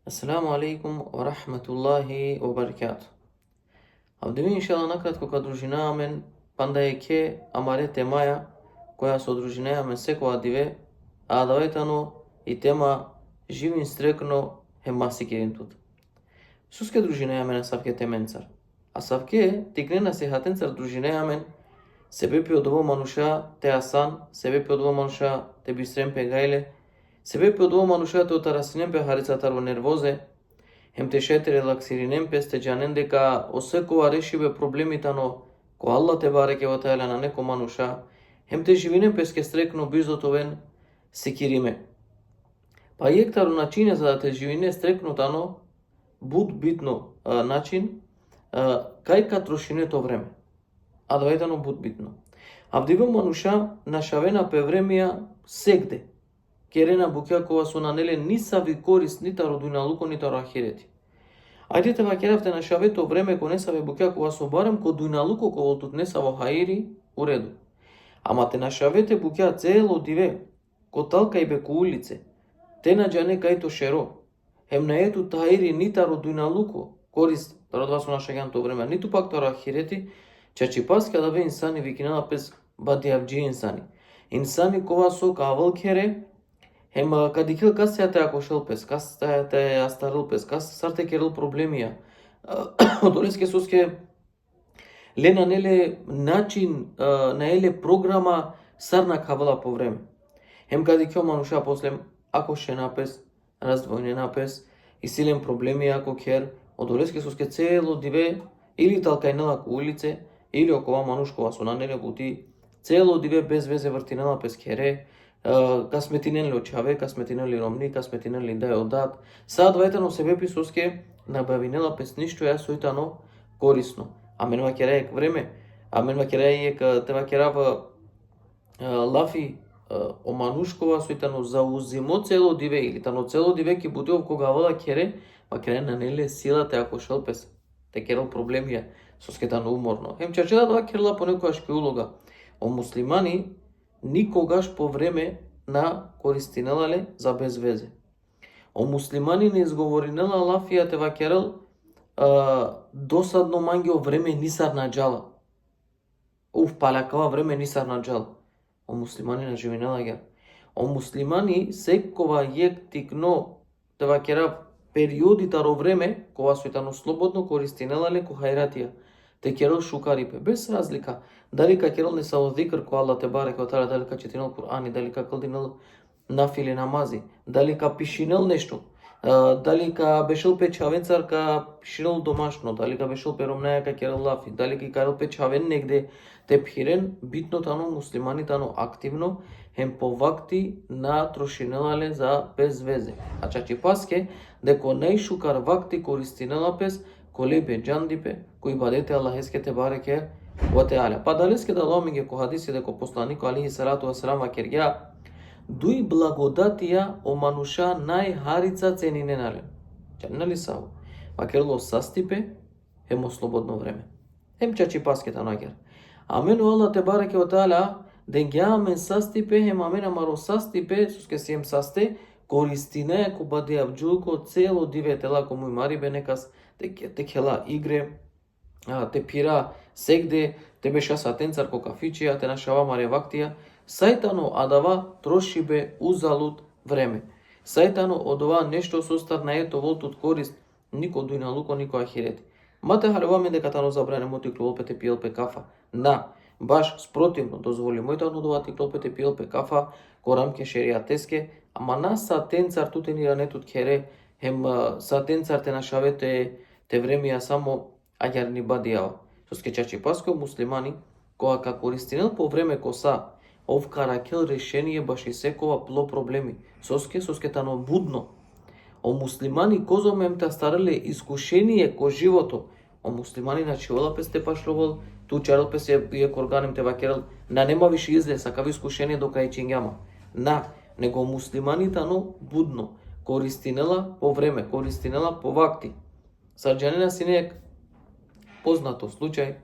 Assalamu alaikum wa rahmatullahi wa barakatuh. Avdemi inshallah nakratko ka družina amen panda je ke amare temaja koja se odružineja men seko adive a adavetano i tema živin strekno hem masikirin tut. Suske družineja men savke temencar. A savke tiknena se hatencar družineja men sebepi odovo manusha te asan, sebepi odovo manusha te bisrem pe gaile, sebepi odovo manusha te otarasinem pe harițatar o nervoze, hem te šete relaksirinem peste janende ca oseko arešive problemi tano ko Allah te bareke wa ta'ala na neko manusha, hem te živinem peske strekno bizotoven sikirime. Pa jektaru načine za da te živine strekno tano bud bitno način kaj ka trošine to vreme. A dovedano bud bitno. Avdivo manusha našavena pe vremija segde. Kerena bukeakova su nanele nisavi korist nitaro dunjaluko nitaro ahireti. Ajde te vakeravte našave to vreme ko nesave bukeakova su barem ko dunjaluko ko voltut nesavo hairi u redu. Ama te našavete bukea celo dive ko talka ibe ku ulice. Te nađane kaj to šero. Hem na etu hairi nitaro dunjaluko korist taro dva su našagan to vreme. Nitu pak taro ahireti. Ceea paske adave insani vikinala pes badi avji insani. Insani kova so kaval kere hem kadikil kas se te akošel pes, kas te astaril pes, kas sarte keril problemia. Doleske suske le na nele način, na ele programa sarna kavala po vreme. Hem kadikio manuša poslem akošena pes, razdvojnena pes, i silem problemia ako ker, odoleske suske celo dive ili talkajnela ku ulice, ili okova manuškova su nanele guti, celo dive bez veze vrtinela pes kere, kasmetinen li očave, kasmetinen li romni, kasmetinen li daje odat. Sad vajtano sebepi suske nabavinela pes ništo ja sojtano korisno. Amen vakerajek vreme, amen vakerajek te vakerava lafi o manuškova sojtano zauzimo celo dive ili tano celo dive ki bude koga vala kere, vakeraj nanele sila te ako šelpes, te kerel problemija. Suske tano umorno. Hem čačela dva kerla po nekojaš uloga. O muslimani nikogaš po vreme na koristinelale za bez veze. O muslimani ne izgovorinela lafija te vakerel dosadno mangi o vreme nisar nađala. Palakava vreme nisar nađala. O muslimani na živinela ga. O muslimani sekova jek tikno te vakerav periodi taro vreme kova su itano slobodno koristinelale ko hajratija. Te kerel šukaripe, bez razlika. Dalika kerel ne sa zikr ko Allah te bareke wa ta'ala, dalika četinel Kur'ani, dalika kaldinel nafile namazi, dalika pišinel nešto, dalika bešel pe čavencar ka pišinel domašno, dalika bešel pe romnaja ka kerel lafi, dalika kerel pe čaven negde te piren, bitno tano muslimani tano aktivno, hem po vakti na trošinelale za bez veze. A čači paske, deko nej šukar vakti koristinela pes, kolebe jandipe koji badete Allah eskete bareke wa ta'ala. Pa daleske da Allah minge ko hadisi da ko poslaniku alihi salatu wasalam vakerja duj blagodatija o manusha najharica cenine nale. Čanali savu. Vakerlo sastipe hemo slobodno vreme. Hem čači paske tanaker. Amenu Allah te bareke wa ta'ala dengja men sastipe hem amena maro sastipe suske si hem saste koristine ko bade avđulko celo dive tela komu maribe nekas te khela igre, te pira segde, te beša satencar ko kafičija, te našava mare vaktija. Sajtano adava trošibe uzalud vreme. Sajtano odova nešto sustar na eto voltut korist niko dujna luko, niko ahireti. Mate harvame deka tano zabrane moti klopete te pilpe kafa. Na, baš sprotivno dozvolimo i tano dovati klopete pilpe kafa ko ramke šerijateske, ama na satencar tutenira netut kere, hem satencar te našavete te vremija samo ajarni badijava. Soske čači pasko muslimani koja ka koristinel po vreme kosa ovkara kel rešenije baš i sekova plo problemi. Soske tano budno. O muslimani kozomem ta starale iskušenije ko životo. O muslimani znači vola pes te pašloval, tu čarel pes je korganem te vakerel, na nema više izlesa kav iskušenije do kraj čingjama. Na, nego muslimani tano budno. Koristinela po vreme, koristinela po vakti. Sarđanina si nek poznato slučaj.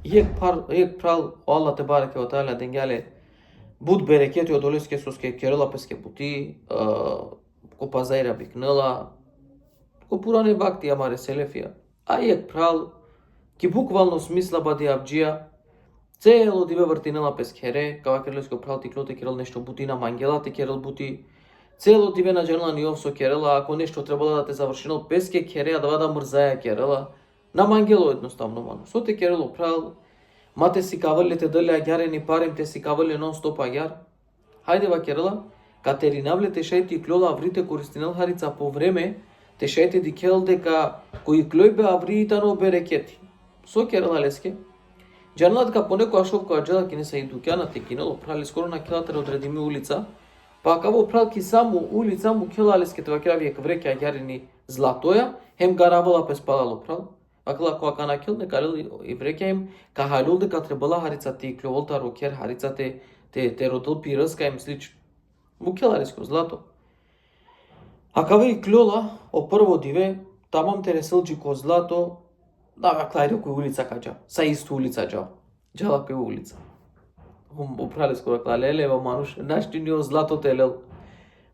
Jek pral Allah te bareke wa ta'ala dengjale bud bereketi od oleske suske kerela peske puti, ko pazajra biknela, ко пуране вакти амаре селефија. А ек прал, ки буквално смисла бади авџија, цело диве вртинела пес хере, кава керелеско прал ти клоте керел нешто бутина мангела те керел бути, цело диве наџенла ниов со керела, ако нешто требало да те завршинел песке кереа да мрзаја керела, на мангело едноставно ману. Со те керело прал, мате си кавале те дали агјарени парем те си кавале нон стоп агјар. Хајде ва керела, Катеринавле те шајти клола аврите користинел харица по време, те шајте ди керел дека кои клојбе авриитано берекети. Со керела леске, Джаналатка понекоја шовка аџела ки не се и дукјана те кинело, прали скоро на келатаре одредими улица, па каво прал ки само улица му кела леске това керави ек вреке агјарени златоја, хем гаравала пес палало прал. Акла која кана кел не карел и вреке им, ка хајлул дека требала харица ти кловолта рокер, харица те родил пирска им слично. Му кела леско злато. А каве и клола, о прво диве, тамам те ресилджи ко злато, да, клајде кој улица каđа, са исту улица джао, джала кој улица. Оправи скоро клале, лева мануш, нашти нио злато телел.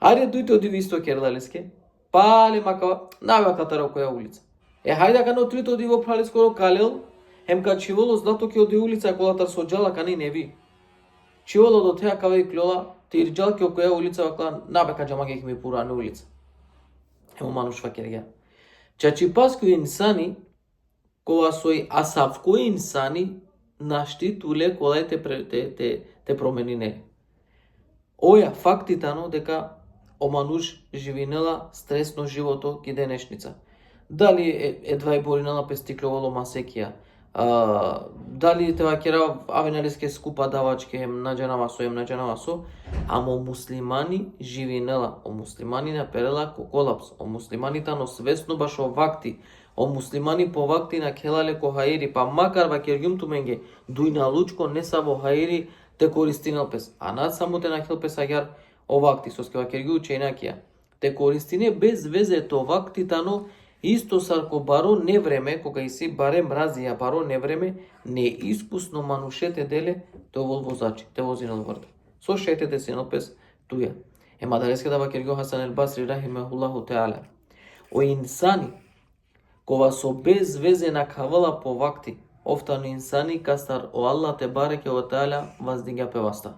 Ајде дујте одиви исто кердалеске, пале мака, наве катаро која улица. Хајде кано трито одиво прали скоро калел, хем ка чиволо злато ке оди улица колатар со джала кани не ви. Чиволо до теа каве и клола, ти ирджал ке која улица вакла, наве каđа маге ми пуране улица. Емо мануш факергја. Чачи паско инсани, кога сој асавкои инсани нашти туле колај те променине. Оја фактитано дека омануш живинела стресно живото ки денешница. Дали едва и боринала пестикловало масекија, дали тева кера авеналеске скупа давачке наџанава со, амо муслимани живинела, о муслимани наперела ко колапс, о муслимани тано свесно баш овакти, о муслимани по вакти на келале ко хаири, па макар ва кергјум туменге, дујна лучко не са во хаири те користинел пес, а над само те на хел пес агјар овакти, со скева кергју учењакија. Те користине без везе то вакти тано, исто сарко баро не време, кога и си баре мразија баро не време, не искусно манушете деле, те овол возачи, те возинел врда. Со шете те синел пес туја. Ема далеске да ва кергју Хасан ел Басри рахимехуллаху теала. О инсани, кога со без везе на кавала по вакти, офтано инсани кастар о Аллах те бареке о теала воздига певаста.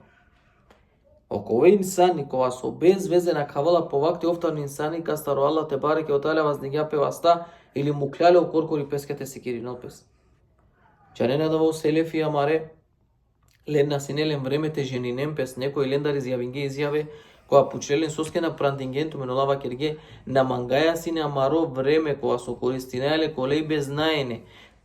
Око инсани кога со без везе на кавала по вакти, офтано инсани кастар о Аллах те бареке о теала воздига певаста, или му кляле о коркори пескете се киринал пес. Чанена да во селефија маре, лен на синелен време те женинем пес, некој лендар изјавинге изјаве, која пучелен соске на прантингенту менолава керге, на мангаја сине амаро време која со користинаеле колеј без знаене,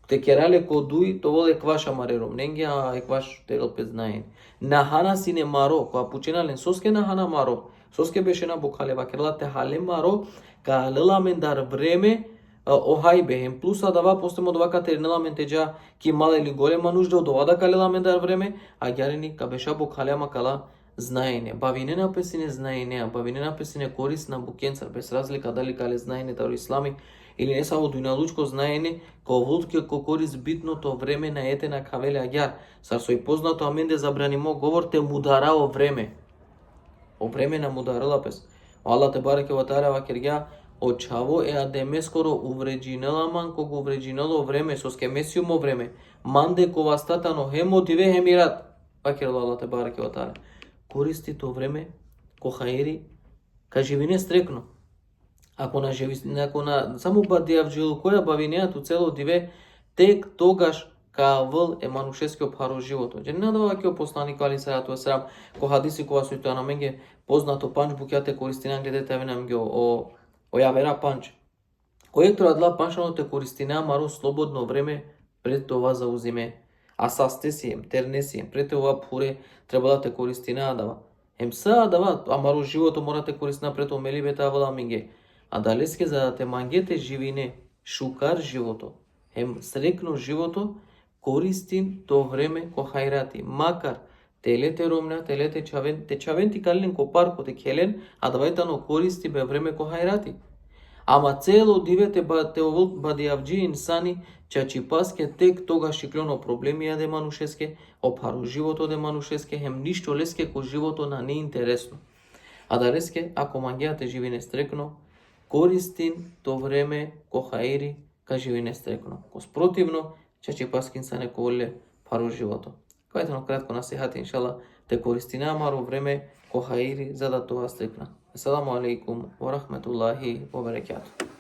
те керале ко дуј, то воле кваш амарером, ненге а екваш терел без знаене. На хана сине маро, која пученален соске на хана маро, соске беше на бокалева керла те хале маро, ка лела мендар време, о хајбе, хем плюса дава постемо дова катеринела ментеджа, ки мала или голема нужда од ова да калела мендар време, а гјарени ка беша бокалема кала знаење. Бавине напесине знаење, бавине напесине корисна букенцар, без разлика дали кале знаење таро ислами, или не само дујналучко знаење, ко волтке ко корис битното време на ете на кавеле агјар, сар сој познато аменде забранимо говор те мударао време. О време на мударала пес. Аллах те бареке ва таала ва кергја, очаво е адеме скоро увреđinела ман кога увреđinelo време, со скемесиумо време, манде кова статано хемо диве хемират, вакерло Аллах те бареке ва таала. Користи то време, ко хаири, ка живине стрекно. Ако на само бадијавџил која бавинеато цело диве, тек тогаш кавл е манушескиот паро живото. Че не дава ке посланик али сајату весрам, ко хадиси кога сој тоа на менге познато панч букјате користина гледате аве менге о јавера панч. Кој традла паншано те користина маро слободно време пред това заузиме. А састесием, тернесием, пред това пуре треба да те користина дава. Хем са дава, амаро живото мора те користина пред омели бета вала минге. А далеске за да те мангете живине, шукар живото, хем срекно живото, користин то време ко хајрати. Макар телете ромна, телете чавен, те чавенти кален ко парко те келен, а давајтано користи бе време ко хајрати. Ама цело дивете те овол бадијавџи инсани, чачи паске тек тога шиклено проблеми јаде манушеске, опару живото де манушеске, хем ништо леске ко живото на неинтересно. А да леске, ако мангеате живине стрекно, koristim to vreme ko hairi, kaže joj nestrekno. Ko sprotivno, će paskin sa neko volje paru životo. Kajte no kratko nasihati, inšala, te koristi namaru vreme ko hairi, zada to vas strikna. Assalamu alaikum wa rahmatullahi wa barakatuh.